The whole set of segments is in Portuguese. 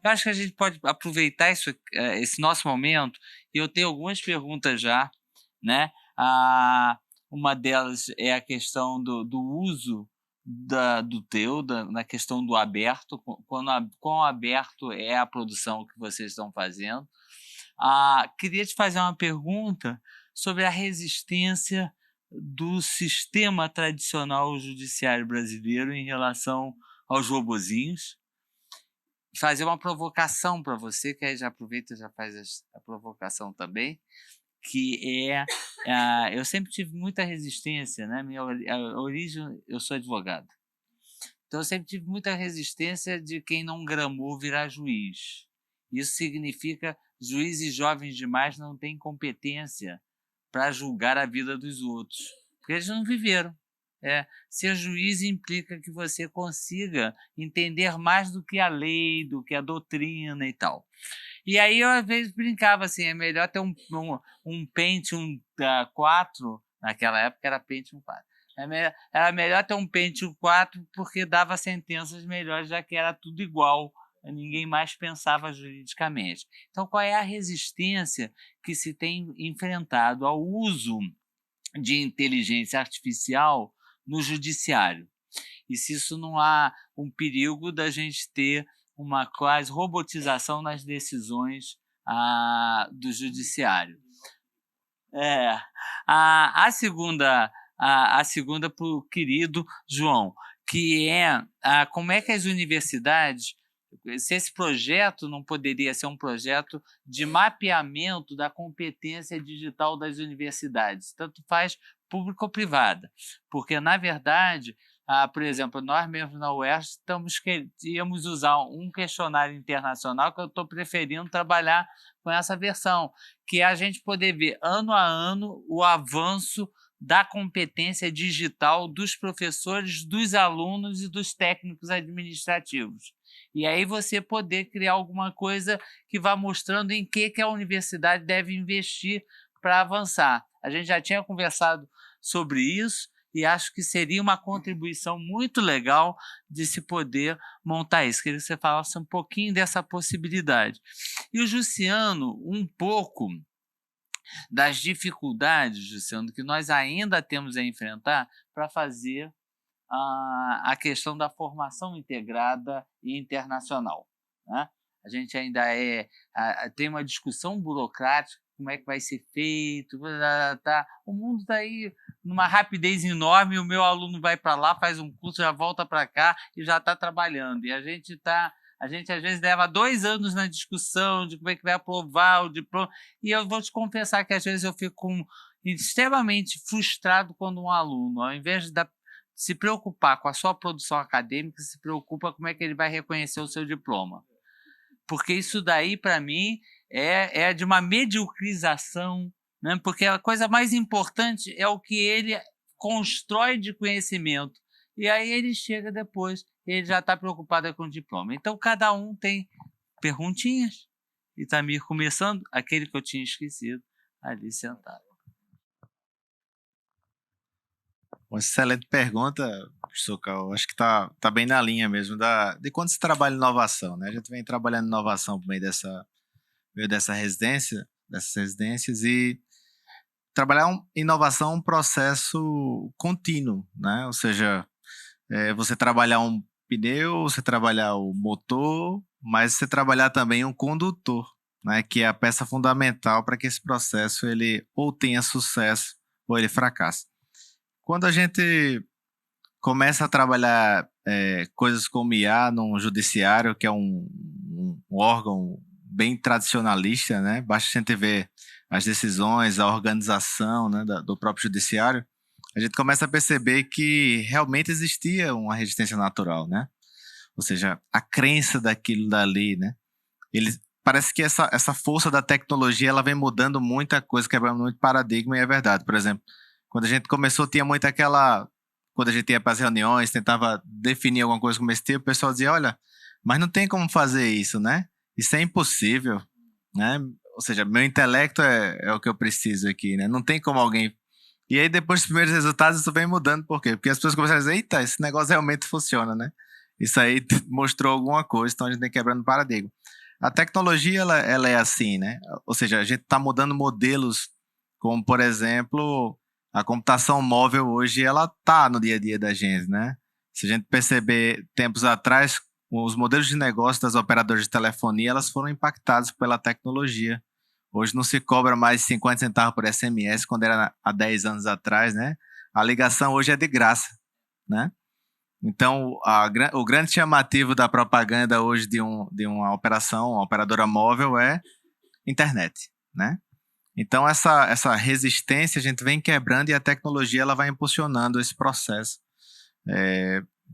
Eu acho que a gente pode aproveitar esse nosso momento, e eu tenho algumas perguntas já, né? Uma delas é a questão do uso na questão do aberto, quão aberto é a produção que vocês estão fazendo. Queria te fazer uma pergunta sobre a resistência do sistema tradicional judiciário brasileiro em relação aos robozinhos. Fazer uma provocação para você, que aí já aproveita e já faz a provocação também, que eu sempre tive muita resistência, né? A origem, eu sou advogado, então eu sempre tive muita resistência de quem não gramou virar juiz. Isso significa juízes jovens demais não têm competência para julgar a vida dos outros, porque eles não viveram. Ser juiz implica que você consiga entender mais do que a lei, do que a doutrina e tal. E aí eu às vezes brincava assim, é melhor ter um Pentium 4, naquela época era Pentium 4. Era melhor ter um Pentium 4 porque dava sentenças melhores, já que era tudo igual, ninguém mais pensava juridicamente. Então, qual é a resistência que se tem enfrentado ao uso de inteligência artificial no judiciário? E se isso não há um perigo da gente ter uma quase robotização nas decisões do judiciário? A segunda para o querido João, que é como é que as universidades, se esse projeto não poderia ser um projeto de mapeamento da competência digital das universidades, tanto faz pública ou privada, porque, na verdade, por exemplo, nós mesmos na UERJ íamos usar um questionário internacional que eu estou preferindo trabalhar com essa versão, que é a gente poder ver ano a ano o avanço da competência digital dos professores, dos alunos e dos técnicos administrativos. E aí você poder criar alguma coisa que vá mostrando em que a universidade deve investir para avançar. A gente já tinha conversado sobre isso e acho que seria uma contribuição muito legal de se poder montar isso. Queria que você falasse um pouquinho dessa possibilidade. E o Jussiano, um pouco das dificuldades, Jussiano, que nós ainda temos a enfrentar para fazer a questão da formação integrada e internacional, né? A gente ainda tem uma discussão burocrática, como é que vai ser feito, o mundo está aí numa rapidez enorme, o meu aluno vai para lá, faz um curso, já volta para cá e já está trabalhando, e a gente às vezes leva 2 anos na discussão de como é que vai aprovar o diploma, e eu vou te confessar que às vezes eu fico extremamente frustrado quando um aluno, ao invés de se preocupar com a sua produção acadêmica, se preocupa como é que ele vai reconhecer o seu diploma. Porque isso daí, para mim, é de uma mediocrização, né? Porque a coisa mais importante é o que ele constrói de conhecimento. E aí ele chega depois, ele já está preocupado com o diploma. Então, cada um tem perguntinhas. Itamir começando, aquele que eu tinha esquecido, ali sentado. Uma excelente pergunta, professor Cal. Acho que tá bem na linha mesmo de quando se trabalha em inovação, né? A gente vem trabalhando em inovação por meio dessas residências, e trabalhar inovação é um processo contínuo, né? Ou seja, você trabalhar um pneu, você trabalhar o motor, mas você trabalhar também um condutor, né? Que é a peça fundamental para que esse processo ele ou tenha sucesso ou ele fracasse. Quando a gente começa a trabalhar coisas como IA no judiciário, que é um órgão bem tradicionalista, né? Basta a gente ver as decisões, a organização, né, do próprio judiciário, a gente começa a perceber que realmente existia uma resistência natural, né? Ou seja, a crença daquilo dali, né? Parece que essa força da tecnologia ela vem mudando muita coisa, quebrando muito paradigma, e é verdade. Por exemplo, quando a gente começou, tinha muito quando a gente ia para as reuniões, tentava definir alguma coisa como esse tipo, o pessoal dizia, olha, mas não tem como fazer isso, né? Isso é impossível, né? Ou seja, meu intelecto é o que eu preciso aqui, né? Não tem como alguém... E aí, depois dos primeiros resultados, isso vem mudando. Por quê? Porque as pessoas começaram a dizer, eita, esse negócio realmente funciona, né? isso aí mostrou alguma coisa, então a gente tem quebrando paradigma. A tecnologia, ela é assim, né? Ou seja, a gente está mudando modelos, como, por exemplo, a computação móvel hoje, ela está no dia a dia da gente, né? Se a gente perceber, tempos atrás, os modelos de negócio das operadoras de telefonia, elas foram impactados pela tecnologia. Hoje não se cobra mais 50 centavos por SMS, quando era há 10 anos atrás, né? A ligação hoje é de graça, né? Então, o grande chamativo da propaganda hoje de uma operação, uma operadora móvel é internet, né? Então, essa resistência a gente vem quebrando e a tecnologia ela vai impulsionando esse processo,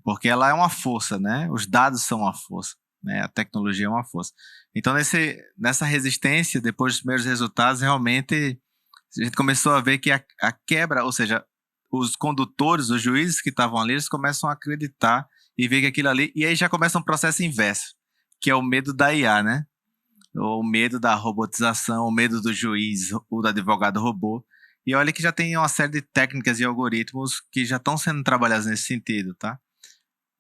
porque ela é uma força, né? Os dados são uma força, né? A tecnologia é uma força. Então, nessa resistência, depois dos primeiros resultados, realmente a gente começou a ver que a quebra, ou seja, os condutores, os juízes que estavam ali, eles começam a acreditar e ver que aquilo ali... E aí já começa um processo inverso, que é o medo da IA, né? O medo da robotização, o medo do juiz, o do advogado robô. E olha que já tem uma série de técnicas e algoritmos que já estão sendo trabalhados nesse sentido, tá?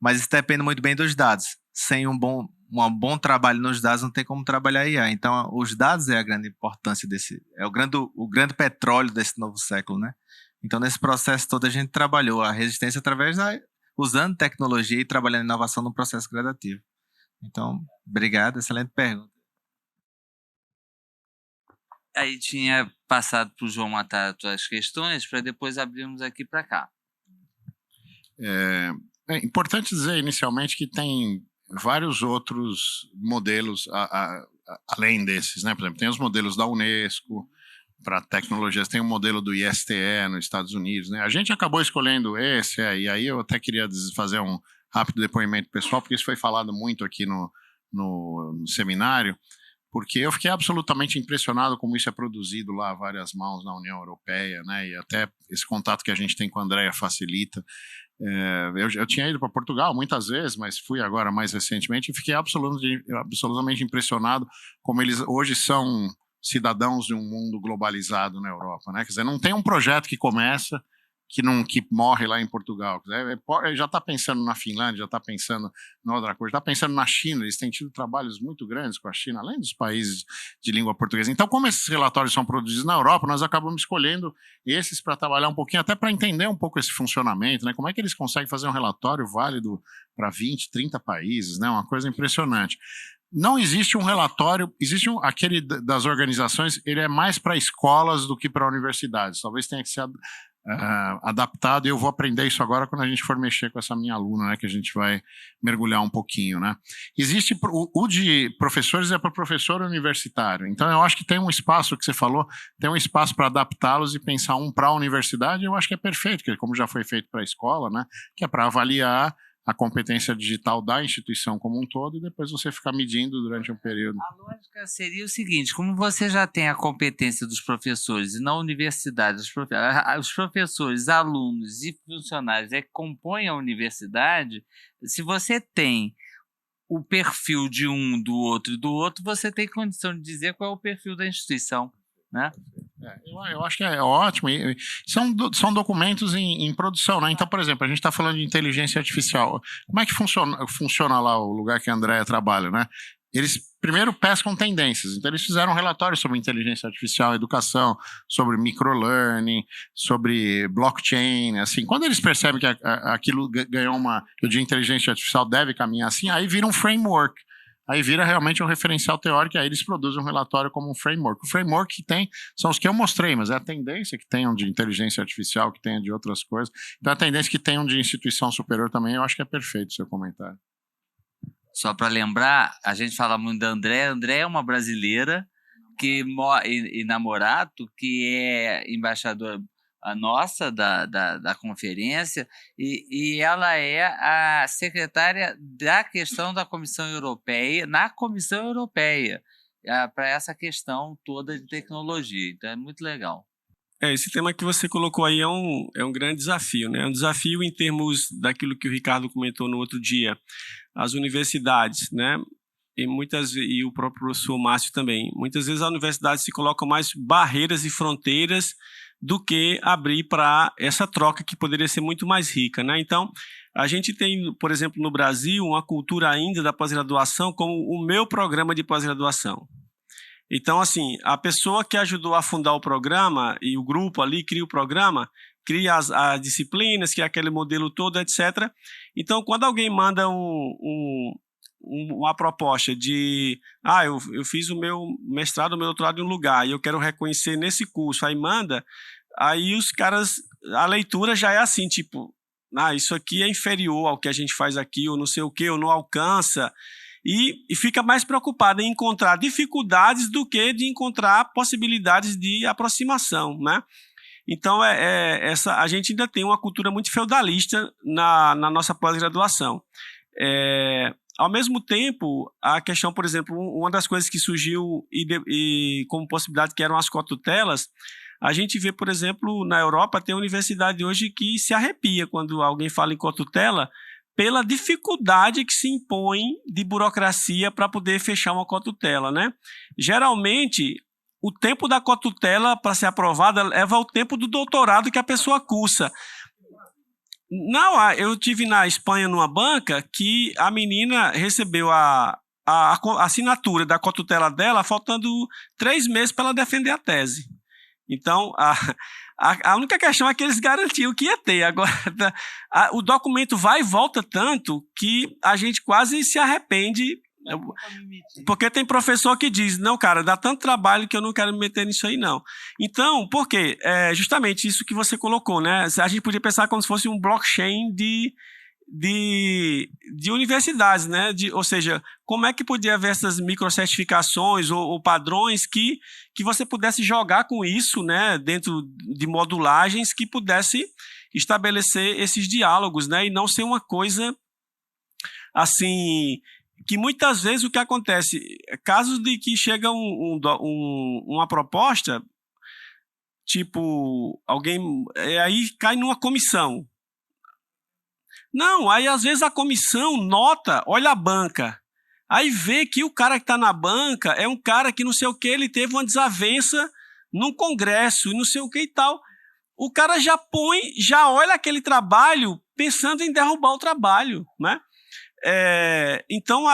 Mas isso depende muito bem dos dados. Sem um bom trabalho nos dados, não tem como trabalhar a IA. Então, os dados é a grande importância é o grande petróleo desse novo século, né? Então, nesse processo todo, a gente trabalhou a resistência usando tecnologia e trabalhando inovação no processo gradativo. Então, obrigado, excelente pergunta. Aí tinha passado para o João matar as tuas questões, para depois abrirmos aqui para cá. É importante dizer inicialmente que tem vários outros modelos além desses, né? Por exemplo, tem os modelos da Unesco para tecnologias, tem o modelo do ISTE nos Estados Unidos, né? A gente acabou escolhendo esse, e aí eu até queria fazer um rápido depoimento pessoal, porque isso foi falado muito aqui no seminário, porque eu fiquei absolutamente impressionado como isso é produzido lá a várias mãos na União Europeia, né? E até esse contato que a gente tem com a Andrea facilita. Eu tinha ido para Portugal muitas vezes, mas fui agora mais recentemente e fiquei absolutamente impressionado como eles hoje são cidadãos de um mundo globalizado na Europa, né? Quer dizer, não tem um projeto que começa que morre lá em Portugal. Quer dizer, já está pensando na Finlândia, já está pensando na outra coisa, já está pensando na China. Eles têm tido trabalhos muito grandes com a China, além dos países de língua portuguesa. Então, como esses relatórios são produzidos na Europa, nós acabamos escolhendo esses para trabalhar um pouquinho, até para entender um pouco esse funcionamento, né? Como é que eles conseguem fazer um relatório válido para 20, 30 países, né? Uma coisa impressionante. Não existe um relatório, aquele das organizações, ele é mais para escolas do que para universidades. Talvez tenha que ser adaptado, e eu vou aprender isso agora quando a gente for mexer com essa minha aluna, né, que a gente vai mergulhar um pouquinho, né. Existe, o de professores é para professor universitário, então eu acho que tem um espaço que você falou, tem um espaço para adaptá-los e pensar um para a universidade, eu acho que é perfeito, que como já foi feito para a escola, né, que é para avaliar a competência digital da instituição como um todo e depois você ficar medindo durante um período. A lógica seria o seguinte, como você já tem a competência dos professores e na universidade os professores, alunos e funcionários que compõem a universidade, se você tem o perfil de um, do outro e do outro, você tem condição de dizer qual é o perfil da instituição, né? Eu acho que é ótimo. São documentos em produção, né? Então, por exemplo, a gente está falando de inteligência artificial. Como é que funciona lá o lugar que a Andrea trabalha, né? Eles primeiro pescam tendências. Então, eles fizeram um relatório sobre inteligência artificial, educação, sobre microlearning, sobre blockchain. Assim, quando eles percebem que aquilo ganhou que o de inteligência artificial deve caminhar assim, aí vira um framework. Aí vira realmente um referencial teórico, e aí eles produzem um relatório como um framework. O framework que tem são os que eu mostrei, mas é a tendência que tenham de inteligência artificial, que tenham de outras coisas. Então a tendência que tenham de instituição superior também, eu acho que é perfeito o seu comentário. Só para lembrar, a gente fala muito da André. André é uma brasileira e Namorato, que é embaixadora nossa da conferência, e ela é a secretária da questão da Comissão Europeia, na Comissão Europeia, para essa questão toda de tecnologia. Então é muito legal. Esse tema que você colocou aí é um grande desafio, né? É um desafio em termos daquilo que o Ricardo comentou no outro dia. As universidades, né? E o próprio professor Márcio também. Muitas vezes a universidade se coloca mais barreiras e fronteiras do que abrir para essa troca que poderia ser muito mais rica, né? Então, A gente tem, por exemplo, no Brasil, uma cultura ainda da pós-graduação como o meu programa de pós-graduação. Então, assim, a pessoa que ajudou a fundar o programa e o grupo ali cria o programa, cria as disciplinas, cria aquele modelo todo, etc. Então, quando alguém manda uma proposta de eu fiz o meu mestrado, o meu doutorado em um lugar e eu quero reconhecer nesse curso, aí manda, aí os caras, a leitura já é assim, tipo, isso aqui é inferior ao que a gente faz aqui, ou não sei o que, ou não alcança, e fica mais preocupado em encontrar dificuldades do que de encontrar possibilidades de aproximação, né? Então, a gente ainda tem uma cultura muito feudalista na nossa pós-graduação. Ao mesmo tempo, a questão, por exemplo, uma das coisas que surgiu e como possibilidade que eram as cotutelas, a gente vê, por exemplo, na Europa, tem universidade hoje que se arrepia quando alguém fala em cotutela pela dificuldade que se impõe de burocracia para poder fechar uma cotutela, né? Geralmente, o tempo da cotutela para ser aprovada leva ao tempo do doutorado que a pessoa cursa. Não, eu tive na Espanha numa banca que a menina recebeu a assinatura da cotutela dela faltando 3 meses para ela defender a tese. Então, a única questão é que eles garantiam que ia ter. Agora, o documento vai e volta tanto que a gente quase se arrepende, porque tem professor que diz, não, cara, dá tanto trabalho que eu não quero me meter nisso aí, não. Então, por quê? Justamente isso que você colocou, né? A gente podia pensar como se fosse um blockchain de universidades, né? Ou seja, como é que podia haver essas microcertificações ou padrões que você pudesse jogar com isso, né? Dentro de modulagens que pudesse estabelecer esses diálogos, né? E não ser uma coisa assim, que muitas vezes o que acontece, casos de que chega uma proposta, tipo, alguém aí cai numa comissão. Não, aí às vezes a comissão nota, olha a banca, aí vê que o cara que está na banca é um cara que não sei o que, ele teve uma desavença num congresso e não sei o que e tal. O cara já olha aquele trabalho pensando em derrubar o trabalho, né? Então,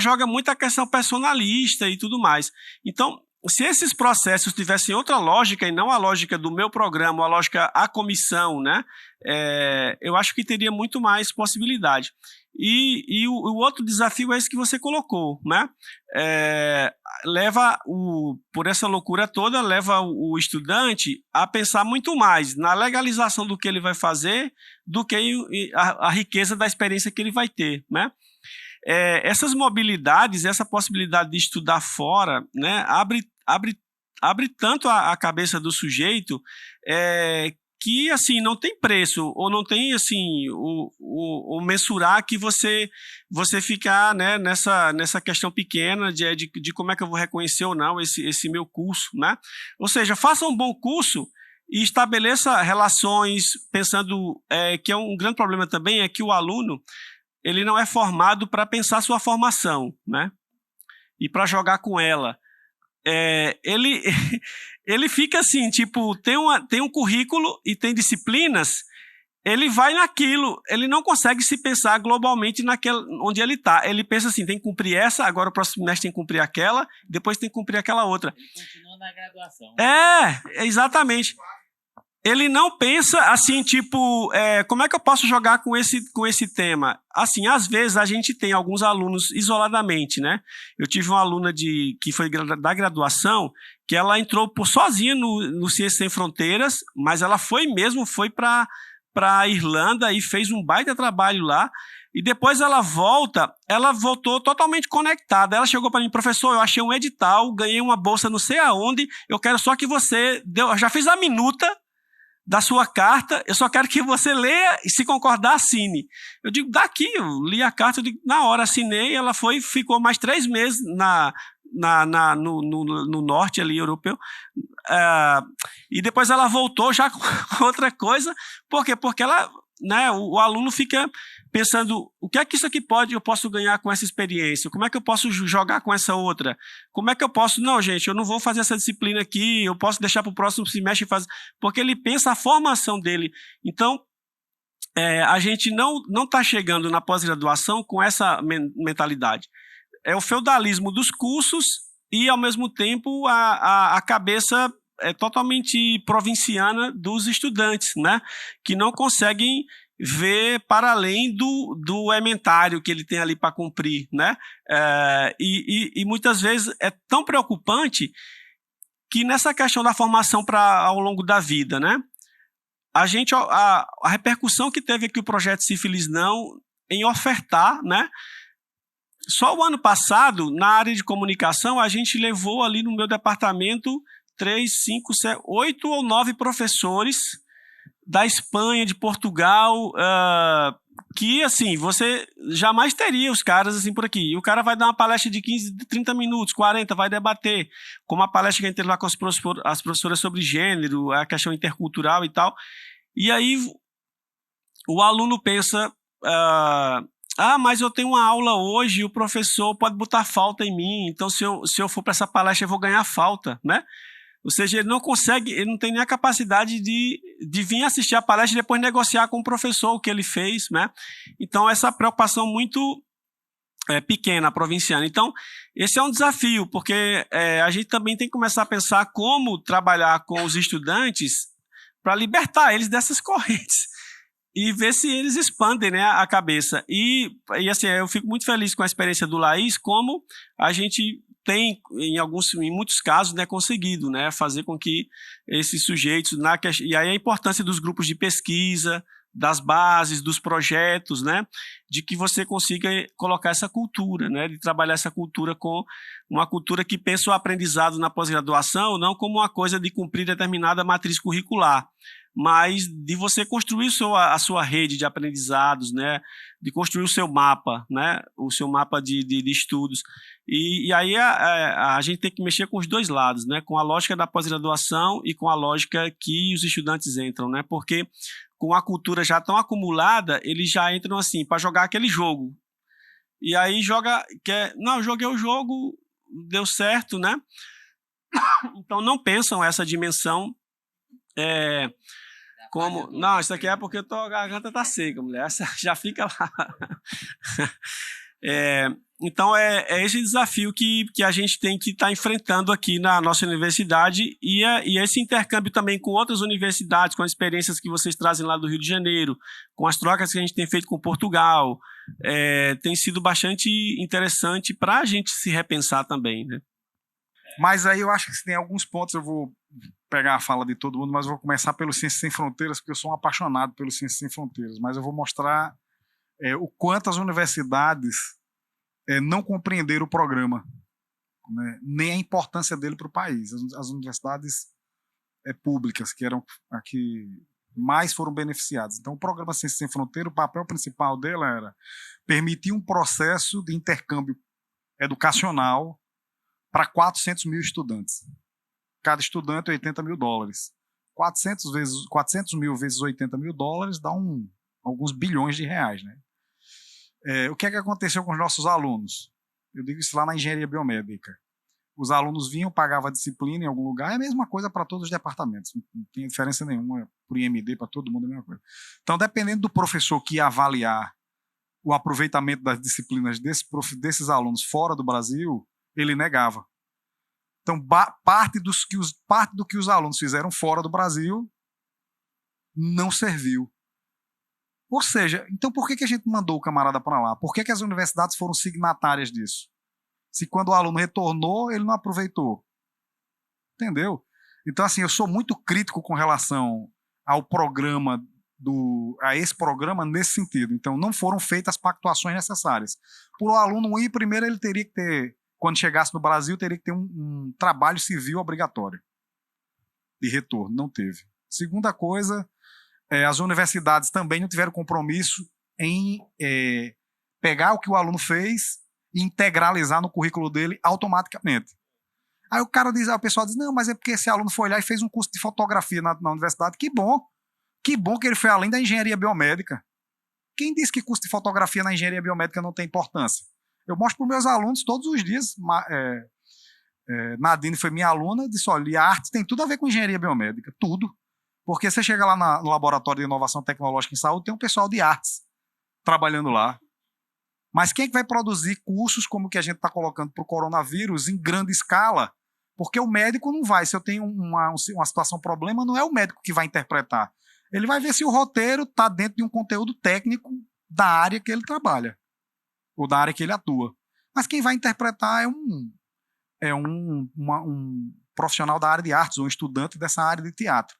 joga muito a questão personalista e tudo mais. Então, se esses processos tivessem outra lógica e não a lógica do meu programa, a lógica à comissão, né, eu acho que teria muito mais possibilidade. E o outro desafio é esse que você colocou, né? Por essa loucura toda, leva o estudante a pensar muito mais na legalização do que ele vai fazer do que a riqueza da experiência que ele vai ter, né? Essas mobilidades, essa possibilidade de estudar fora, né, abre tanto a cabeça do sujeito que assim não tem preço, ou não tem assim o mensurar que você ficar, né, nessa questão pequena de como é que eu vou reconhecer ou não esse meu curso, né? Ou seja, faça um bom curso e estabeleça relações, pensando que é um grande problema também, é que o aluno ele não é formado para pensar sua formação, né? E para jogar com ela. Ele fica assim, tipo, tem um currículo e tem disciplinas, ele vai naquilo, ele não consegue se pensar globalmente onde ele está. Ele pensa assim, tem que cumprir essa, agora o próximo semestre tem que cumprir aquela, depois tem que cumprir aquela outra. Ele continua na graduação. Exatamente. Ele não pensa assim, tipo, como é que eu posso jogar com esse tema? Assim, às vezes a gente tem alguns alunos isoladamente, né? Eu tive uma aluna que foi da graduação, que ela entrou sozinha no Ciências Sem Fronteiras, mas ela foi para a Irlanda e fez um baita trabalho lá. E depois ela voltou totalmente conectada. Ela chegou para mim, professor, eu achei um edital, ganhei uma bolsa não sei aonde, eu quero só que você eu já fiz a minuta da sua carta, eu só quero que você leia e se concordar, assine. Eu digo, daqui, eu li a carta, eu digo, na hora assinei, ela ficou mais 3 meses no norte ali, europeu, e depois ela voltou já com outra coisa. Por quê? Porque ela, né, o aluno fica pensando, o que é que isso aqui eu posso ganhar com essa experiência? Como é que eu posso jogar com essa outra? Como é que eu posso... Não, gente, eu não vou fazer essa disciplina aqui, eu posso deixar para o próximo semestre fazer... Porque ele pensa a formação dele. Então, a gente não está chegando na pós-graduação com essa mentalidade. É o feudalismo dos cursos e, ao mesmo tempo, a cabeça totalmente provinciana dos estudantes, né? Que não conseguem ver para além do ementário que ele tem ali para cumprir, né? E muitas vezes é tão preocupante que nessa questão da formação ao longo da vida, né? A repercussão que teve aqui o projeto Sífilis Não em ofertar, né? Só o ano passado, na área de comunicação, a gente levou ali no meu departamento 3, 5, 7, 8 ou 9 professores da Espanha, de Portugal, que, assim, você jamais teria os caras assim por aqui. E o cara vai dar uma palestra de 15, 30 minutos, 40, vai debater, como a palestra que a gente teve lá com as professoras sobre gênero, a questão intercultural e tal. E aí o aluno pensa, mas eu tenho uma aula hoje e o professor pode botar falta em mim, então se eu for para essa palestra eu vou ganhar falta, né? Ou seja, ele não consegue, ele não tem nem a capacidade de vir assistir a palestra e depois negociar com o professor o que ele fez, né? Então, essa preocupação muito pequena, provinciana. Então, esse é um desafio, porque a gente também tem que começar a pensar como trabalhar com os estudantes para libertar eles dessas correntes e ver se eles expandem, né, a cabeça. E assim, eu fico muito feliz com a experiência do Laís, como a gente tem, em muitos casos, né, conseguido, né, fazer com que esses sujeitos... E aí a importância dos grupos de pesquisa, das bases, dos projetos, né, de que você consiga colocar essa cultura, né, de trabalhar essa cultura com uma cultura que pensa o aprendizado na pós-graduação não como uma coisa de cumprir determinada matriz curricular, mas de você construir a sua rede de aprendizados, né, de construir o seu mapa, né, o seu mapa de estudos. E aí a gente tem que mexer com os dois lados, né, com a lógica da pós-graduação e com a lógica que os estudantes entram, né, porque com a cultura já tão acumulada, eles já entram assim, para jogar aquele jogo. E aí eu joguei o jogo, deu certo, né? Então não pensam essa dimensão como... Não, isso aqui é porque a garganta tá seca, mulher. Essa já fica lá. Então, é esse desafio que a gente tem que estar enfrentando aqui na nossa universidade e esse intercâmbio também com outras universidades, com as experiências que vocês trazem lá do Rio de Janeiro, com as trocas que a gente tem feito com Portugal, tem sido bastante interessante para a gente se repensar também, né? Mas aí eu acho que tem alguns pontos, eu vou pegar a fala de todo mundo, mas eu vou começar pelo Ciências Sem Fronteiras, porque eu sou um apaixonado pelo Ciências Sem Fronteiras, mas eu vou mostrar o quanto as universidades não compreenderam o programa, né, nem a importância dele para o país. As universidades públicas, que eram a que mais foram beneficiadas. Então, o programa Ciências Sem Fronteiras, o papel principal dele era permitir um processo de intercâmbio educacional para 400 mil estudantes. Cada estudante, $80 mil. 400 mil vezes $80 mil dá alguns bilhões de reais, né? O que é que aconteceu com os nossos alunos? Eu digo isso lá na engenharia biomédica. Os alunos vinham, pagavam a disciplina em algum lugar, é a mesma coisa para todos os departamentos, não tem diferença nenhuma, por IMD, para todo mundo é a mesma coisa. Então, dependendo do professor que ia avaliar o aproveitamento das disciplinas desses alunos fora do Brasil, ele negava. Então, parte do que os alunos fizeram fora do Brasil não serviu. Ou seja, então por que a gente mandou o camarada para lá? Por que as universidades foram signatárias disso? Se quando o aluno retornou, ele não aproveitou. Entendeu? Então, assim, eu sou muito crítico com relação ao programa, a esse programa nesse sentido. Então, não foram feitas as pactuações necessárias. Por o aluno ir, primeiro ele teria que ter, quando chegasse no Brasil, teria que ter um trabalho civil obrigatório de retorno. Não teve. Segunda coisa, as universidades também não tiveram compromisso em pegar o que o aluno fez e integralizar no currículo dele automaticamente. Aí o pessoal diz, não, mas é porque esse aluno foi lá e fez um curso de fotografia na universidade. Que bom que ele foi além da engenharia biomédica. Quem disse que curso de fotografia na engenharia biomédica não tem importância? Eu mostro para os meus alunos todos os dias. Nadine foi minha aluna, disse, olha, a arte tem tudo a ver com engenharia biomédica, tudo. Porque você chega lá no Laboratório de Inovação Tecnológica em Saúde, tem um pessoal de artes trabalhando lá. Mas quem é que vai produzir cursos como o que a gente está colocando para o coronavírus em grande escala? Porque o médico não vai. Se eu tenho uma situação, problema, não é o médico que vai interpretar. Ele vai ver se o roteiro está dentro de um conteúdo técnico da área que ele trabalha, ou da área que ele atua. Mas quem vai interpretar é um profissional da área de artes, ou um estudante dessa área de teatro.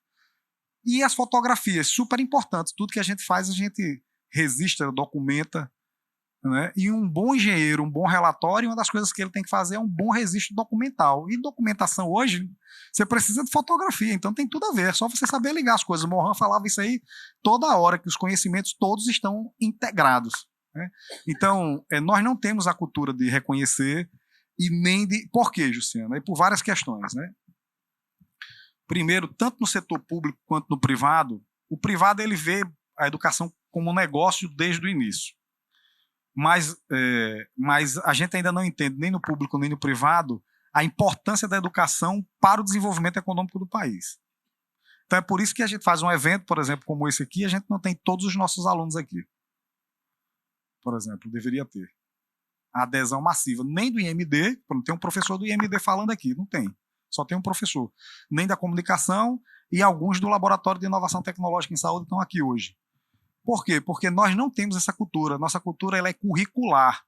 E as fotografias, super importantes. Tudo que a gente faz, a gente registra, documenta, né? E um bom engenheiro, um bom relatório, uma das coisas que ele tem que fazer é um bom registro documental. E documentação hoje, você precisa de fotografia, então tem tudo a ver, é só você saber ligar as coisas. O Mohan falava isso aí toda hora, que os conhecimentos todos estão integrados, né? Então, nós não temos a cultura de reconhecer e nem de... Por quê, Jussiana? E por várias questões, né? Primeiro, tanto no setor público quanto no privado, o privado ele vê a educação como um negócio desde o início. Mas a gente ainda não entende, nem no público nem no privado, a importância da educação para o desenvolvimento econômico do país. Então é por isso que a gente faz um evento, por exemplo, como esse aqui, a gente não tem todos os nossos alunos aqui. Por exemplo, deveria ter. A adesão massiva, nem do IMD, não tem um professor do IMD falando aqui, não tem. Só tem um professor. Nem da comunicação e alguns do Laboratório de Inovação Tecnológica em Saúde estão aqui hoje. Por quê? Porque nós não temos essa cultura. Nossa cultura ela é curricular.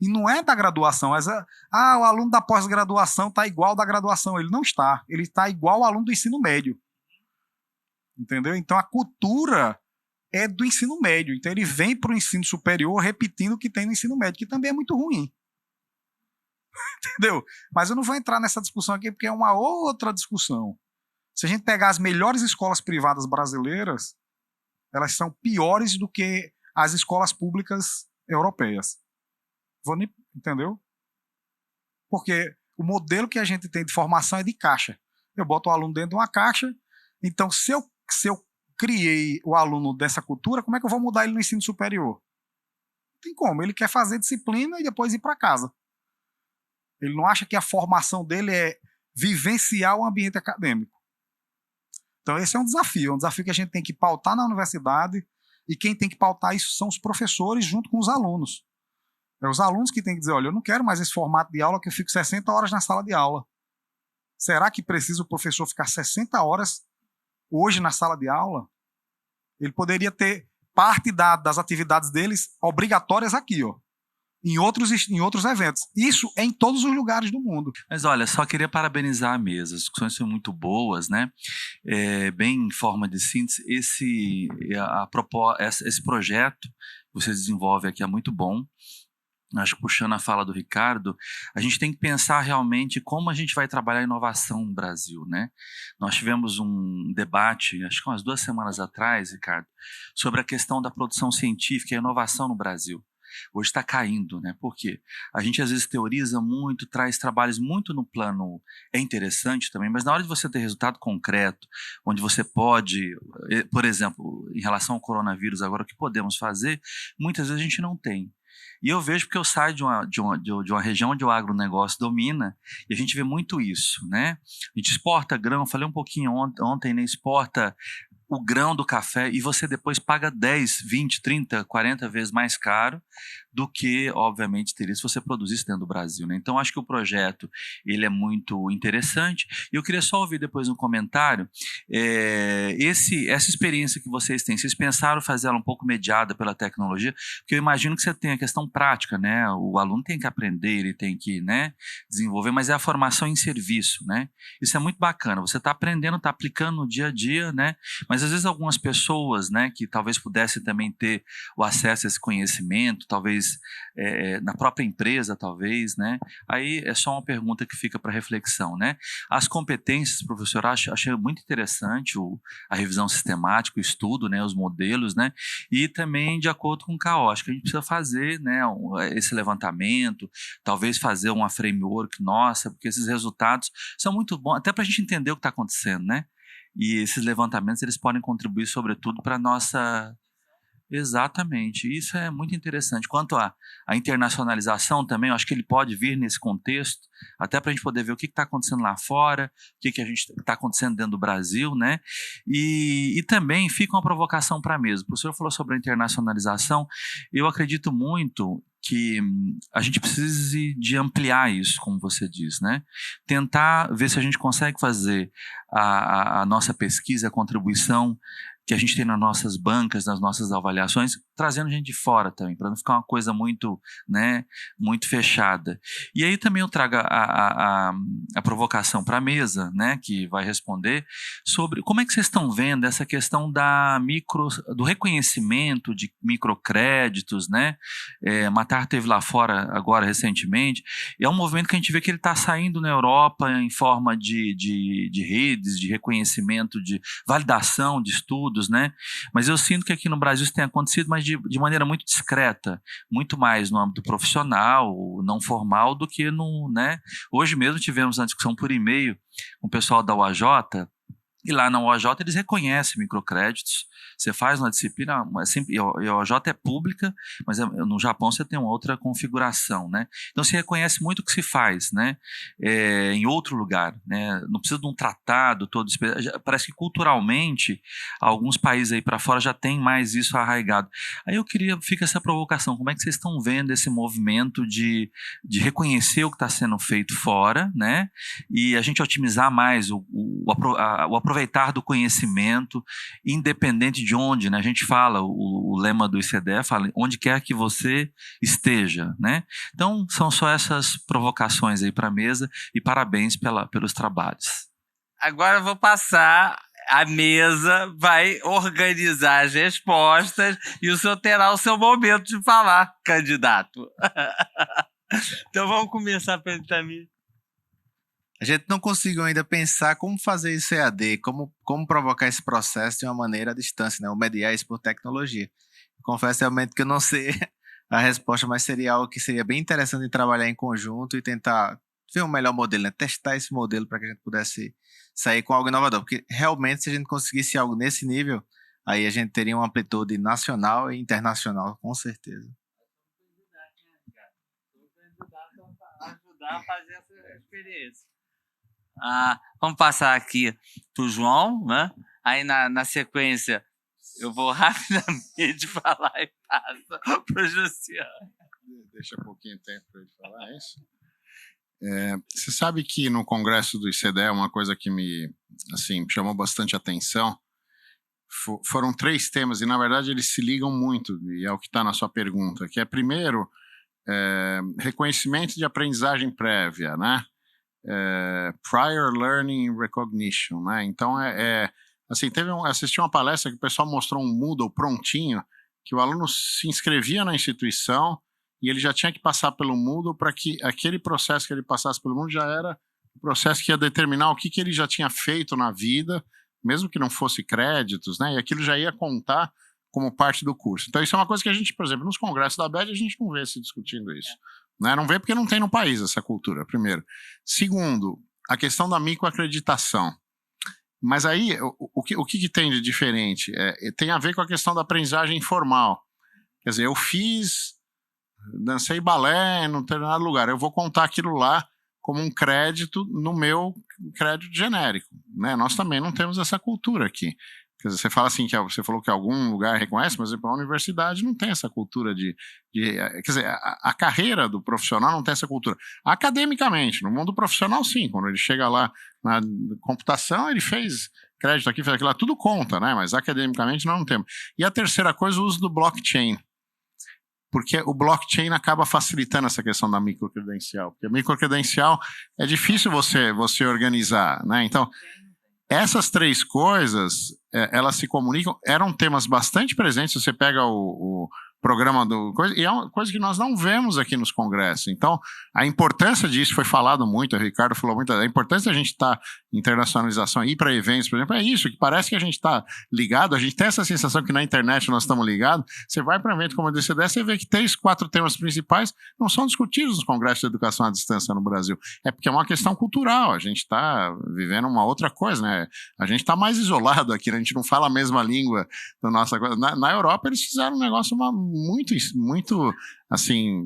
E não é da graduação. O aluno da pós-graduação está igual ao da graduação. Ele não está. Ele está igual ao aluno do ensino médio. Entendeu? Então a cultura é do ensino médio. Então ele vem para o ensino superior repetindo o que tem no ensino médio, que também é muito ruim. Entendeu? Mas eu não vou entrar nessa discussão aqui porque é uma outra discussão. Se a gente pegar as melhores escolas privadas brasileiras, elas são piores do que as escolas públicas europeias. Entendeu? Porque o modelo que a gente tem de formação é de caixa. Eu boto o aluno dentro de uma caixa, então se eu criei o aluno dessa cultura, como é que eu vou mudar ele no ensino superior? Não tem como. Ele quer fazer disciplina e depois ir para casa. Ele não acha que a formação dele é vivenciar o ambiente acadêmico. Então esse é um desafio que a gente tem que pautar na universidade, e quem tem que pautar isso são os professores junto com os alunos. É os alunos que têm que dizer, olha, eu não quero mais esse formato de aula que eu fico 60 horas na sala de aula. Será que precisa o professor ficar 60 horas hoje na sala de aula? Ele poderia ter parte das atividades deles obrigatórias aqui, ó, em outros eventos. Isso é em todos os lugares do mundo. Mas olha, só queria parabenizar a mesa. As discussões são muito boas, né? Bem em forma de síntese, esse projeto que você desenvolve aqui é muito bom. Acho que, puxando a fala do Ricardo, a gente tem que pensar realmente como a gente vai trabalhar a inovação no Brasil, né? Nós tivemos um debate, acho que umas 2 semanas atrás, Ricardo, sobre a questão da produção científica e a inovação no Brasil. Hoje está caindo, né? Por quê? A gente às vezes teoriza muito, traz trabalhos muito no plano, é interessante também, mas na hora de você ter resultado concreto, onde você pode, por exemplo, em relação ao coronavírus agora, o que podemos fazer, muitas vezes a gente não tem. E eu vejo porque eu saio de uma região onde o agronegócio domina, e a gente vê muito isso, né? A gente exporta grão, falei um pouquinho ontem, né? Exporta o grão do café e você depois paga 10, 20, 30, 40 vezes mais caro do que, obviamente, teria se você produzisse dentro do Brasil, né? Então, acho que o projeto ele é muito interessante. E eu queria só ouvir depois um comentário. Essa experiência que vocês têm, vocês pensaram fazer ela um pouco mediada pela tecnologia? Porque eu imagino que você tem a questão prática, né? O aluno tem que aprender, ele tem que, né, desenvolver, mas é a formação em serviço, né? Isso é muito bacana. Você está aprendendo, está aplicando no dia a dia, né? Mas às vezes algumas pessoas, né, que talvez pudessem também ter o acesso a esse conhecimento, talvez na própria empresa, talvez, né? Aí é só uma pergunta que fica para reflexão, né? As competências, professor, achei muito interessante a revisão sistemática, o estudo, né, os modelos, né? E também de acordo com o CAO, acho que a gente precisa fazer, né, esse levantamento, talvez fazer uma framework nossa, porque esses resultados são muito bons, até para a gente entender o que está acontecendo, né? E esses levantamentos eles podem contribuir, sobretudo, para a nossa Exatamente, isso é muito interessante. Quanto à internacionalização também, eu acho que ele pode vir nesse contexto, até para a gente poder ver o que está acontecendo lá fora, o que a gente está acontecendo dentro do Brasil, né? E também fica uma provocação para a mesa. O professor falou sobre a internacionalização, eu acredito muito que a gente precise de ampliar isso, como você diz, né? Tentar ver se a gente consegue fazer a nossa pesquisa, a contribuição que a gente tem nas nossas bancas, nas nossas avaliações, trazendo gente de fora também, para não ficar uma coisa muito, né, muito fechada. E aí também eu trago a provocação para a mesa, né, que vai responder, sobre como é que vocês estão vendo essa questão do reconhecimento de microcréditos, né? Matar teve lá fora agora recentemente, e é um movimento que a gente vê que ele está saindo na Europa em forma de redes, de reconhecimento, de validação de estudos, né? Mas eu sinto que aqui no Brasil isso tem acontecido, mas de maneira muito discreta, muito mais no âmbito profissional, não formal, do que no, né? Hoje mesmo tivemos uma discussão por e-mail com o pessoal da UAJ, e lá na UAJ eles reconhecem microcréditos. Você faz uma disciplina, e a UAJ é pública, mas no Japão você tem uma outra configuração, né? Então se reconhece muito o que se faz, né? Em outro lugar, né? Não precisa de um tratado todo. Parece que culturalmente alguns países aí para fora já tem mais isso arraigado. Aí fica essa provocação, como é que vocês estão vendo esse movimento de reconhecer o que está sendo feito fora, né? E a gente otimizar mais o aproveitar do conhecimento, independente de onde, né? A gente fala, o lema do ICDE fala, onde quer que você esteja, né? Então, são só essas provocações aí para a mesa e parabéns pelos trabalhos. Agora eu vou passar, a mesa vai organizar as respostas e o senhor terá o seu momento de falar, candidato. Então vamos começar pelo Itamir. A gente não conseguiu ainda pensar como fazer isso EAD, como provocar esse processo de uma maneira à distância, né? Ou mediar isso por tecnologia. Confesso realmente que eu não sei a resposta, mas seria algo que seria bem interessante de trabalhar em conjunto e tentar ver um melhor modelo, né? Testar esse modelo para que a gente pudesse sair com algo inovador. Porque realmente, se a gente conseguisse algo nesse nível, aí a gente teria uma amplitude nacional e internacional, com certeza. Ajudar a fazer essa experiência. Vamos passar aqui para o João, né? Aí na sequência eu vou rapidamente falar e passo para o Luciano. Deixa um pouquinho de tempo para ele falar isso. Você sabe que no congresso do ICDE uma coisa que me chamou bastante atenção foram 3 temas, e na verdade eles se ligam muito, e é o que está na sua pergunta, que é primeiro reconhecimento de aprendizagem prévia, né? Prior Learning Recognition, né? Então assisti uma palestra que o pessoal mostrou um Moodle prontinho, que o aluno se inscrevia na instituição e ele já tinha que passar pelo Moodle para que aquele processo que ele passasse pelo Moodle já era o processo que ia determinar o que ele já tinha feito na vida, mesmo que não fosse créditos, né? E aquilo já ia contar como parte do curso. Então isso é uma coisa que a gente, por exemplo, nos congressos da ABED a gente não vê se discutindo isso. Né? Não vê porque não tem no país essa cultura, primeiro. Segundo, a questão da microacreditação. Mas aí, o que tem de diferente? Tem a ver com a questão da aprendizagem informal. Quer dizer, eu dancei balé em um determinado lugar, eu vou contar aquilo lá como um crédito no meu crédito genérico. Né? Nós também não temos essa cultura aqui. Quer dizer, você fala assim, você falou que algum lugar reconhece, mas a universidade não tem essa cultura quer dizer, a carreira do profissional não tem essa cultura. Academicamente, no mundo profissional, sim. Quando ele chega lá na computação, ele fez crédito aqui, fez aquilo lá, tudo conta, né? Mas academicamente nós não temos. E a terceira coisa, o uso do blockchain. Porque o blockchain acaba facilitando essa questão da microcredencial. Porque a microcredencial é difícil você organizar, né? Então, essas 3 coisas, elas se comunicam, eram temas bastante presentes. Você pega o programa do coisa, e é uma coisa que nós não vemos aqui nos congressos. Então, a importância disso foi falado muito, o Ricardo falou muito, a importância da gente estar internacionalização, ir para eventos, por exemplo, é isso, que parece que a gente está ligado, a gente tem essa sensação que na internet nós estamos ligados, você vai para um evento como o DCD, você vê que 3, 4 temas principais não são discutidos nos congressos de educação à distância no Brasil. É porque é uma questão cultural, a gente está vivendo uma outra coisa, né? A gente está mais isolado aqui, né? A gente não fala a mesma língua da nossa coisa. Na Europa eles fizeram um negócio muito assim,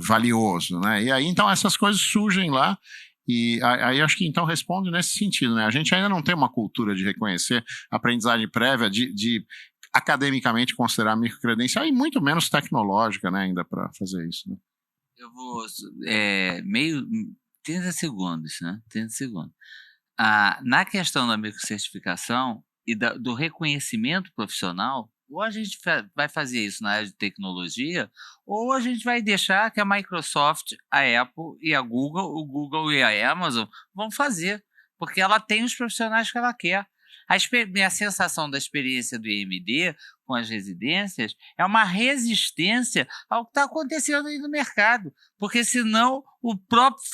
valioso, né? E aí então essas coisas surgem lá. E aí acho que então responde nesse sentido, né? A gente ainda não tem uma cultura de reconhecer aprendizagem prévia, de academicamente considerar microcredencial e muito menos tecnológica, né, ainda para fazer isso, né? Eu vou 30 segundos, né? 30 segundos. Na questão da microcertificação e do reconhecimento profissional, ou a gente vai fazer isso na área de tecnologia, ou a gente vai deixar que a Microsoft, a Apple e a Google, o Google e a Amazon vão fazer, porque ela tem os profissionais que ela quer. Minha sensação da experiência do IMD com as residências é uma resistência ao que está acontecendo aí no mercado, porque senão o próprio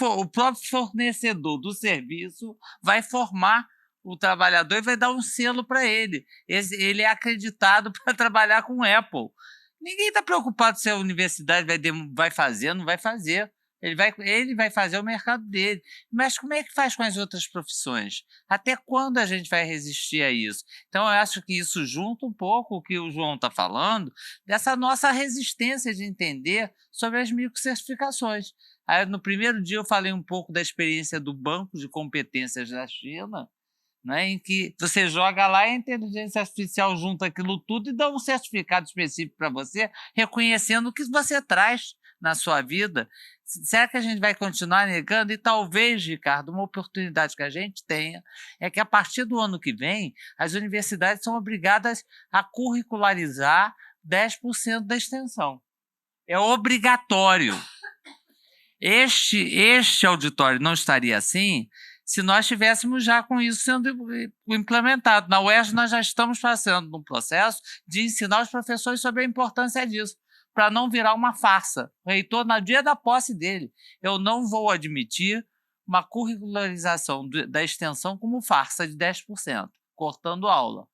fornecedor do serviço vai formar o trabalhador e vai dar um selo para ele. Ele é acreditado para trabalhar com o Apple. Ninguém está preocupado se a universidade vai fazer, não vai fazer. Ele vai fazer o mercado dele. Mas como é que faz com as outras profissões? Até quando a gente vai resistir a isso? Então, eu acho que isso junta um pouco o que o João está falando, dessa nossa resistência de entender sobre as microcertificações. Aí, no primeiro dia eu falei um pouco da experiência do Banco de Competências da China, né, em que você joga lá e a inteligência artificial junta aquilo tudo e dá um certificado específico para você, reconhecendo o que você traz na sua vida. Será que a gente vai continuar negando? E talvez, Ricardo, uma oportunidade que a gente tenha é que a partir do ano que vem as universidades são obrigadas a curricularizar 10% da extensão. É obrigatório. Este auditório não estaria assim se nós estivéssemos já com isso sendo implementado. Na UERJ, nós já estamos passando um processo de ensinar os professores sobre a importância disso, para não virar uma farsa. O reitor, no dia da posse dele, eu não vou admitir uma curricularização da extensão como farsa de 10%, cortando aula.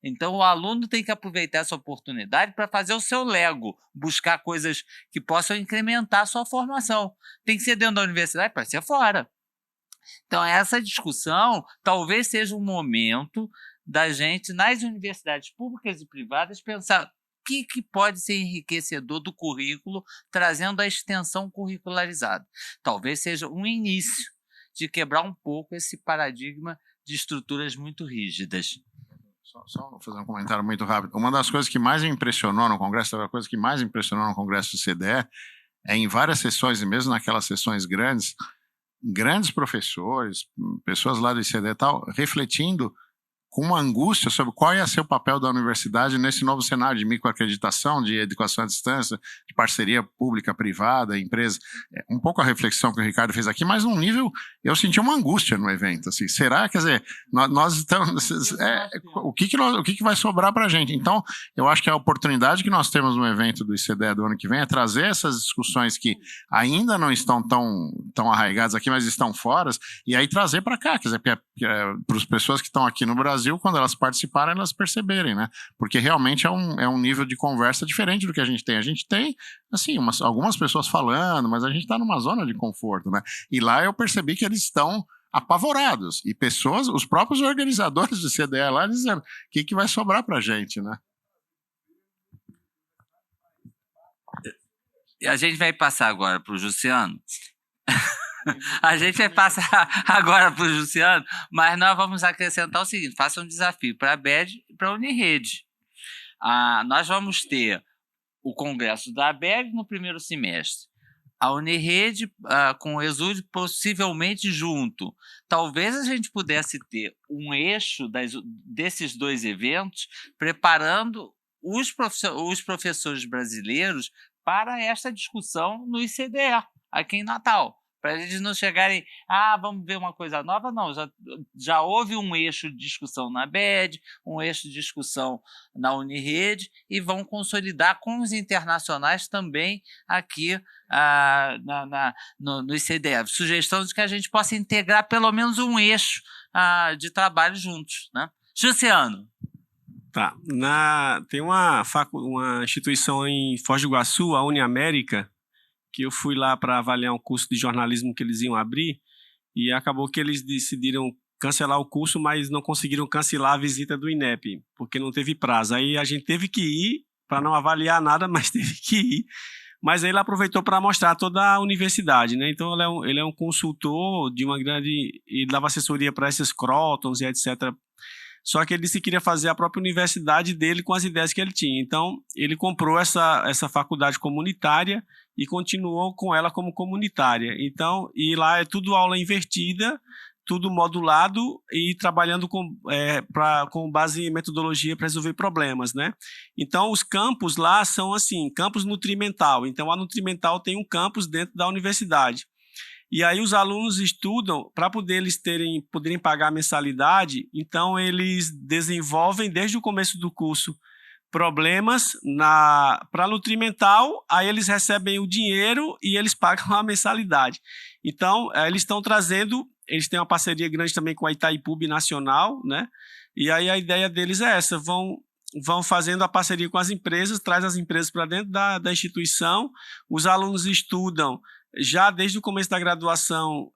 Então, o aluno tem que aproveitar essa oportunidade para fazer o seu Lego, buscar coisas que possam incrementar a sua formação. Tem que ser dentro da universidade para ser fora. Então, essa discussão talvez seja um momento da gente, nas universidades públicas e privadas, pensar o que pode ser enriquecedor do currículo, trazendo a extensão curricularizada. Talvez seja um início de quebrar um pouco esse paradigma de estruturas muito rígidas. Só vou fazer um comentário muito rápido. Uma das coisas que mais me impressionou no Congresso, a coisa que mais me impressionou no Congresso do CDE, é em várias sessões, e mesmo naquelas sessões grandes professores, pessoas lá do ICD e tal, refletindo com uma angústia sobre qual ia ser o papel da universidade nesse novo cenário de microacreditação, de educação à distância, de parceria pública-privada, empresa. Um pouco a reflexão que o Ricardo fez aqui, mas num nível, eu senti uma angústia no evento. Assim, será, quer dizer, nós estamos... o que vai sobrar para a gente? Então, eu acho que a oportunidade que nós temos no evento do ICDE do ano que vem é trazer essas discussões que ainda não estão tão arraigadas aqui, mas estão fora, e aí trazer para cá, quer dizer, para as pessoas que estão aqui no Brasil, quando elas participarem, elas perceberem, né? Porque realmente é um nível de conversa diferente do que a gente tem. A gente tem, assim, algumas pessoas falando, mas a gente está numa zona de conforto, né? E lá eu percebi que eles estão apavorados. E pessoas, os próprios organizadores do CDE lá, dizendo, o que vai sobrar para a gente, né? A gente vai passar agora para o Luciano. A gente vai passar agora para o Luciano, mas nós vamos acrescentar o seguinte: faça um desafio para a ABED e para a Unirede. Nós vamos ter o congresso da ABED no primeiro semestre, a Unirede com o Exude possivelmente junto. Talvez a gente pudesse ter um eixo desses dois eventos, preparando os professores brasileiros para esta discussão no ICDE, aqui em Natal, para eles não chegarem, vamos ver uma coisa nova, não, já houve um eixo de discussão na BED, um eixo de discussão na Unirede, e vão consolidar com os internacionais também aqui no ICDF. Sugestão de que a gente possa integrar pelo menos um eixo de trabalho juntos, né? Jussiano. Tá. Tem uma instituição em Foz do Iguaçu, a Uniamérica, que eu fui lá para avaliar um curso de jornalismo que eles iam abrir, e acabou que eles decidiram cancelar o curso, mas não conseguiram cancelar a visita do INEP, porque não teve prazo. Aí a gente teve que ir, para não avaliar nada, mas teve que ir. Mas aí ele aproveitou para mostrar toda a universidade, né? Então ele é um consultor de uma grande... Ele dava assessoria para esses Crotons e etc. Só que ele disse que queria fazer a própria universidade dele com as ideias que ele tinha. Então, ele comprou essa faculdade comunitária e continuou com ela como comunitária. Então, e lá é tudo aula invertida, tudo modulado e trabalhando com base em metodologia para resolver problemas, né? Então, os campos lá são assim, campus nutrimental. Então, a nutrimental tem um campus dentro da universidade. E aí os alunos estudam, para poderem pagar a mensalidade, então eles desenvolvem desde o começo do curso problemas para nutrimental, aí eles recebem o dinheiro e eles pagam a mensalidade. Então, eles estão trazendo, eles têm uma parceria grande também com a Itaipu Nacional, né? E aí a ideia deles é essa, vão fazendo a parceria com as empresas, traz as empresas para dentro da instituição, os alunos estudam já desde o começo da graduação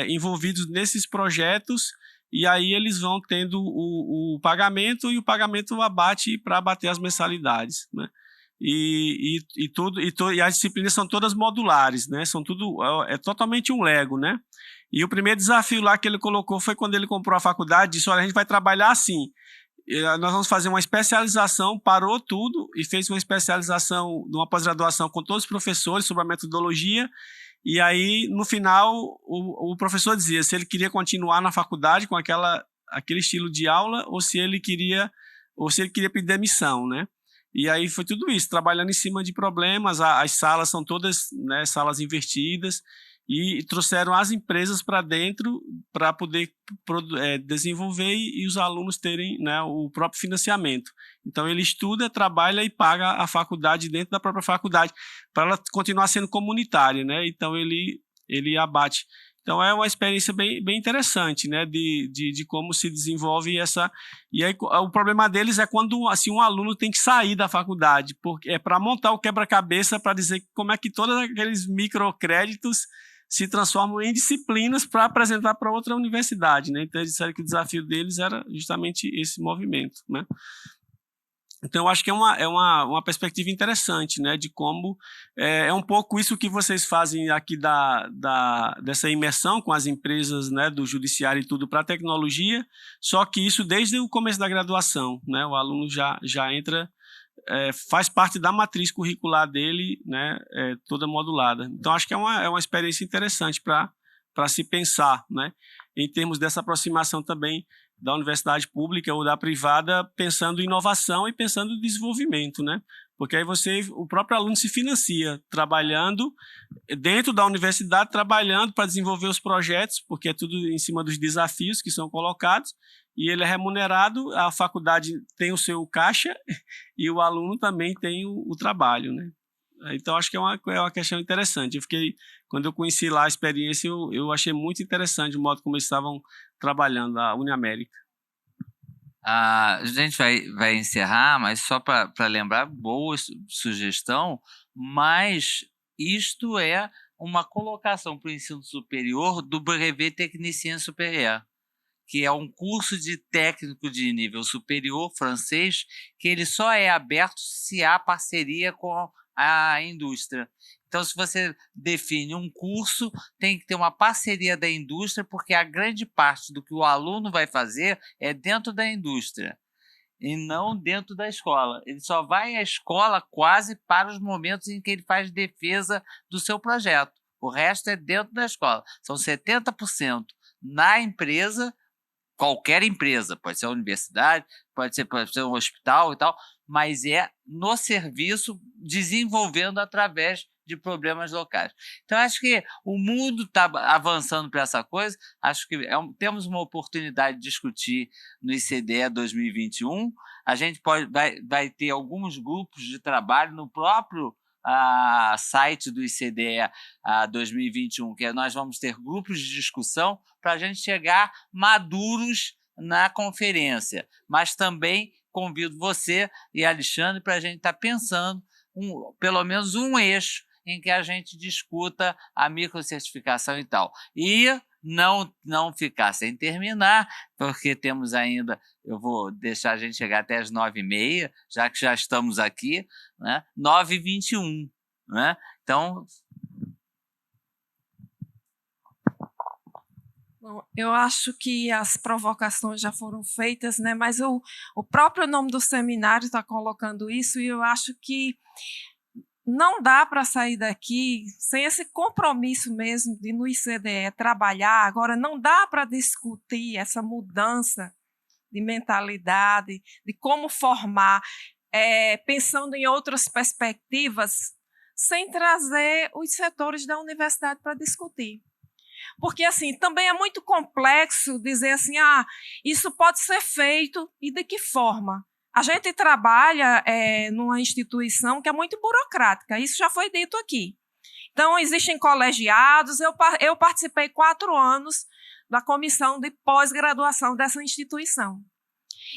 envolvidos nesses projetos, e aí eles vão tendo o pagamento, e o pagamento abate para abater as mensalidades, né? E as disciplinas são todas modulares, né? São é totalmente um Lego, né? E o primeiro desafio lá que ele colocou foi quando ele comprou a faculdade, disse, olha, a gente vai trabalhar assim, nós vamos fazer uma especialização, parou tudo e fez uma especialização numa pós-graduação com todos os professores sobre a metodologia. E aí, no final, o professor dizia se ele queria continuar na faculdade com aquele estilo de aula ou se ele queria pedir demissão, né? E aí foi tudo isso, trabalhando em cima de problemas. As salas são todas, né, salas invertidas, e trouxeram as empresas para dentro para poder desenvolver e os alunos terem, né, o próprio financiamento. Então ele estuda, trabalha e paga a faculdade dentro da própria faculdade para ela continuar sendo comunitária, né? Então ele abate. Então é uma experiência bem interessante, né, de como se desenvolve essa. E aí o problema deles é quando assim, um aluno tem que sair da faculdade, porque é para montar o quebra-cabeça para dizer como é que todos aqueles microcréditos se transformam em disciplinas para apresentar para outra universidade, né? Então eles disseram que o desafio deles era justamente esse movimento, né? Então eu acho que é uma perspectiva interessante, né? De como é um pouco isso que vocês fazem aqui dessa imersão com as empresas, né? Do judiciário e tudo para a tecnologia, só que isso desde o começo da graduação, né? O aluno já entra, faz parte da matriz curricular dele, né? Toda modulada. Então acho que é uma experiência interessante para se pensar, né? Em termos dessa aproximação também da universidade pública ou da privada, pensando em inovação e pensando em desenvolvimento, né? Porque aí o próprio aluno se financia trabalhando dentro da universidade, trabalhando para desenvolver os projetos, porque é tudo em cima dos desafios que são colocados, e ele é remunerado, a faculdade tem o seu caixa e o aluno também tem o trabalho, né? Então, acho que é uma questão interessante. Quando eu conheci lá a experiência, eu achei muito interessante o modo como eles estavam trabalhando, a Uniamérica. A gente vai encerrar, mas só para lembrar, boa sugestão, mas isto é uma colocação para o ensino superior do Brevet Technicien Supérieur, que é um curso de técnico de nível superior francês, que ele só é aberto se há parceria com a indústria. Então, se você define um curso, tem que ter uma parceria da indústria, porque a grande parte do que o aluno vai fazer é dentro da indústria e não dentro da escola. Ele só vai à escola quase para os momentos em que ele faz defesa do seu projeto. O resto é dentro da escola. São 70% na empresa, qualquer empresa, pode ser a universidade, pode ser um hospital e tal, mas é no serviço, desenvolvendo através de de problemas locais. Então, acho que o mundo está avançando para essa coisa, acho que temos uma oportunidade de discutir no ICDE 2021, a gente vai ter alguns grupos de trabalho no próprio site do ICDE 2021, que nós vamos ter grupos de discussão para a gente chegar maduros na conferência, mas também convido você e Alexandre para a gente estar pensando pelo menos um eixo em que a gente discuta a microcertificação e tal. E não ficar sem terminar, porque temos ainda, eu vou deixar a gente chegar até as 9h30, já que já estamos aqui, né? 9h21, né? Então... Bom, eu acho que as provocações já foram feitas, né? Mas o próprio nome do seminário está colocando isso, e eu acho que não dá para sair daqui sem esse compromisso mesmo de no ICDE trabalhar. Agora, não dá para discutir essa mudança de mentalidade, de como formar, pensando em outras perspectivas, sem trazer os setores da universidade para discutir. Porque, assim, também é muito complexo dizer assim, isso pode ser feito e de que forma? A gente trabalha numa instituição que é muito burocrática, isso já foi dito aqui. Então, existem colegiados, eu participei 4 anos da comissão de pós-graduação dessa instituição.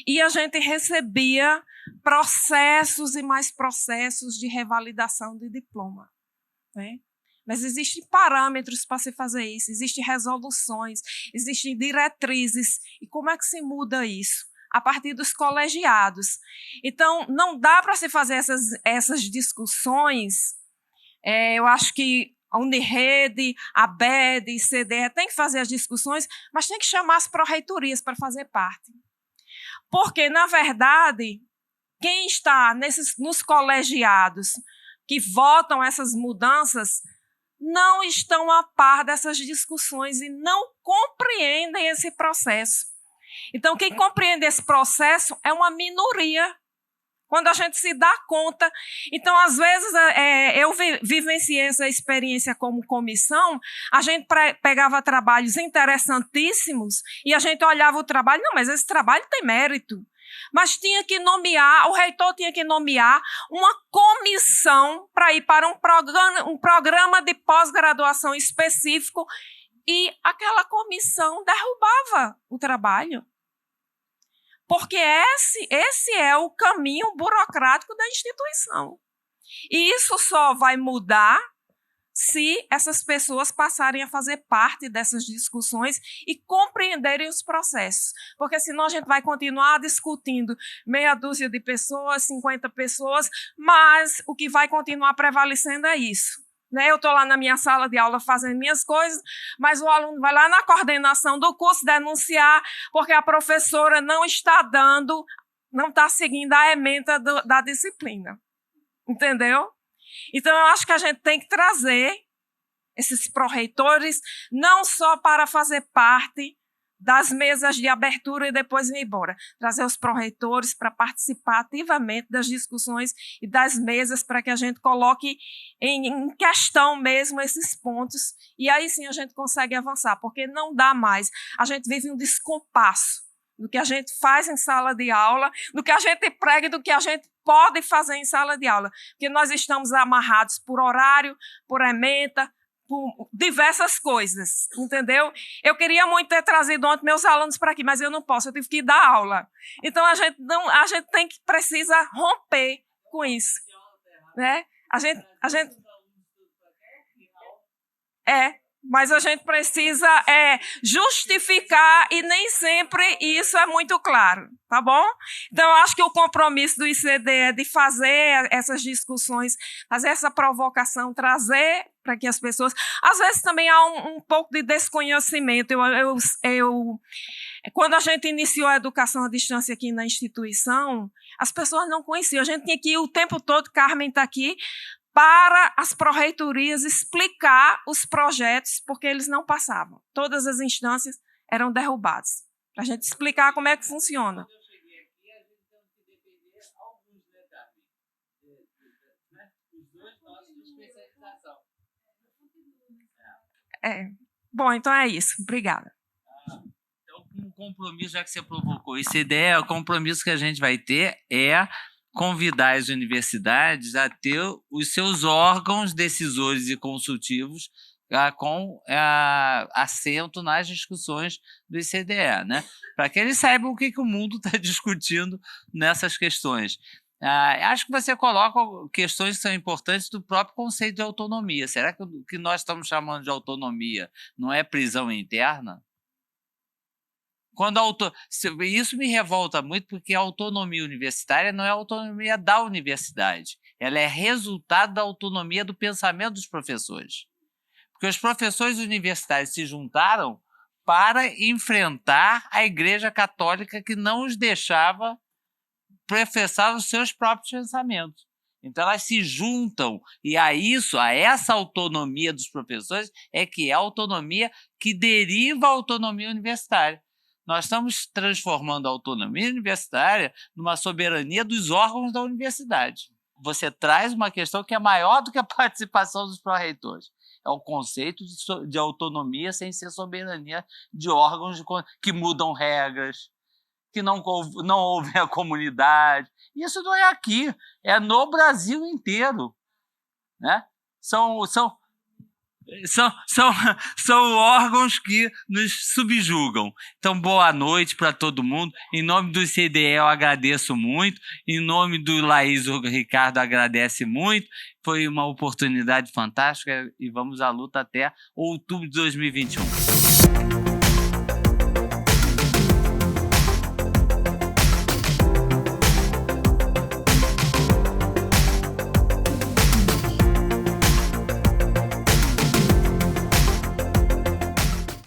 E a gente recebia processos e mais processos de revalidação de diploma, né? Mas existem parâmetros para se fazer isso, existem resoluções, existem diretrizes. E como é que se muda isso? A partir dos colegiados. Então, não dá para se fazer essas discussões. Eu acho que a Unirede, a BED, a ICDE tem que fazer as discussões, mas tem que chamar as pró-reitorias para fazer parte. Porque, na verdade, quem está nos colegiados que votam essas mudanças não estão a par dessas discussões e não compreendem esse processo. Então, quem compreende esse processo é uma minoria, quando a gente se dá conta. Então, às vezes, eu vivenciei essa experiência como comissão, a gente pegava trabalhos interessantíssimos e a gente olhava o trabalho, não, mas esse trabalho tem mérito. Mas tinha que nomear, o reitor tinha que nomear uma comissão para ir para um programa de pós-graduação específico e aquela comissão derrubava o trabalho. Porque esse é o caminho burocrático da instituição. E isso só vai mudar se essas pessoas passarem a fazer parte dessas discussões e compreenderem os processos. Porque senão a gente vai continuar discutindo meia dúzia de pessoas, 50 pessoas, mas o que vai continuar prevalecendo é isso. Né? Eu estou lá na minha sala de aula fazendo minhas coisas, mas o aluno vai lá na coordenação do curso denunciar porque a professora não está seguindo a ementa da disciplina. Entendeu? Então, eu acho que a gente tem que trazer esses pró-reitores não só para fazer parte das mesas de abertura e depois ir embora. Trazer os pró-reitores para participar ativamente das discussões e das mesas para que a gente coloque em questão mesmo esses pontos e aí sim a gente consegue avançar, porque não dá mais. A gente vive um descompasso do que a gente faz em sala de aula, do que a gente prega e do que a gente pode fazer em sala de aula, porque nós estamos amarrados por horário, por ementa, por diversas coisas, entendeu? Eu queria muito ter trazido ontem meus alunos para aqui, mas eu não posso, eu tive que dar aula. Então, a gente precisa romper com isso, né? Mas a gente precisa justificar e nem sempre isso é muito claro, tá bom? Então, eu acho que o compromisso do ICDE é de fazer essas discussões, fazer essa provocação, trazer para que as pessoas... Às vezes também há um pouco de desconhecimento. Quando a gente iniciou a educação à distância aqui na instituição, as pessoas não conheciam. A gente tinha que ir o tempo todo, Carmen está aqui, para as pró-reitorias explicar os projetos, porque eles não passavam. Todas as instâncias eram derrubadas. Para a gente explicar como é que funciona. Quando eu cheguei aqui, a gente tem que depender alguns detalhes. Os dois nossos de especialização. Bom, então é isso. Obrigada. Um compromisso, já que você provocou essa ideia, o compromisso que a gente vai ter é convidar as universidades a ter os seus órgãos decisores e consultivos com assento nas discussões do ICDE, né? Para que eles saibam o que o mundo está discutindo nessas questões. Acho que você coloca questões que são importantes do próprio conceito de autonomia. Será que o que nós estamos chamando de autonomia não é prisão interna? Isso me revolta muito, porque a autonomia universitária não é a autonomia da universidade. Ela é resultado da autonomia do pensamento dos professores. Porque os professores universitários se juntaram para enfrentar a Igreja Católica, que não os deixava professar os seus próprios pensamentos. Então elas se juntam, e a essa autonomia dos professores é que é a autonomia que deriva a autonomia universitária. Nós estamos transformando a autonomia universitária numa soberania dos órgãos da universidade. Você traz uma questão que é maior do que a participação dos pró-reitores. É o conceito de autonomia sem ser soberania de órgãos que mudam regras, que não ouvem a comunidade. Isso não é aqui, é no Brasil inteiro, né? São órgãos que nos subjugam. Então, boa noite para todo mundo. Em nome do ICDE, eu agradeço muito. Em nome do Laís, o Ricardo agradece muito. Foi uma oportunidade fantástica e vamos à luta até outubro de 2021.